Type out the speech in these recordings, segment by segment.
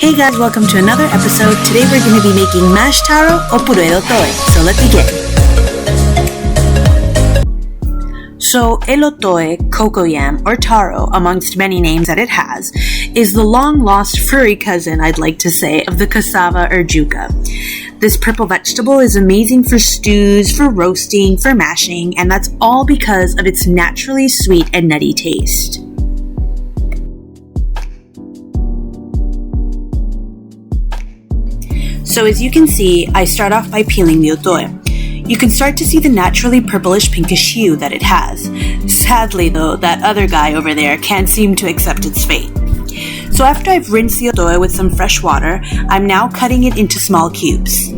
Hey guys, welcome to another episode. Today we're going to be making mashed taro or puré de otoe. So let's begin. So elotoe, cocoyam, or taro, amongst many names that it has, is the long-lost furry cousin, I'd like to say, of the cassava or juca. This purple vegetable is amazing for stews, for roasting, for mashing, and that's all because of its naturally sweet and nutty taste. So as you can see, I start off by peeling the otoe. You can start to see the naturally purplish pinkish hue that it has. Sadly though, that other guy over there can't seem to accept its fate. So after I've rinsed the otoe with some fresh water, I'm now cutting it into small cubes.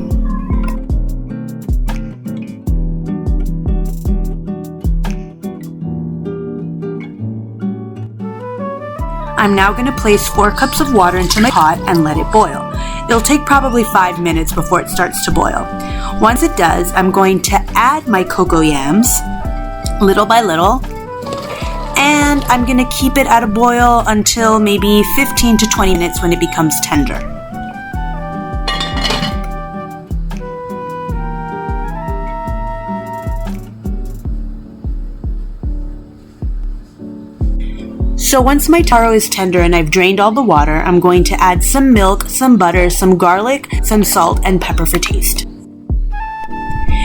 I'm now going to place 4 cups of water into my pot and let it boil. It'll take probably 5 minutes before it starts to boil. Once it does, I'm going to add my cocoyams little by little, and I'm going to keep it at a boil until maybe 15 to 20 minutes when it becomes tender. So once my taro is tender and I've drained all the water, I'm going to add some milk, some butter, some garlic, some salt, and pepper for taste.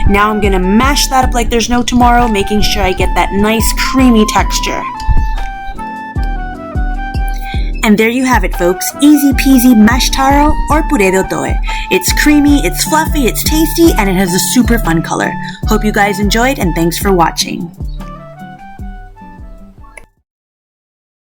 Now I'm going to mash that up like there's no tomorrow, making sure I get that nice creamy texture. And there you have it, folks. Easy peasy mashed taro or puré de otoe. It's creamy, it's fluffy, it's tasty, and it has a super fun color. Hope you guys enjoyed, and thanks for watching.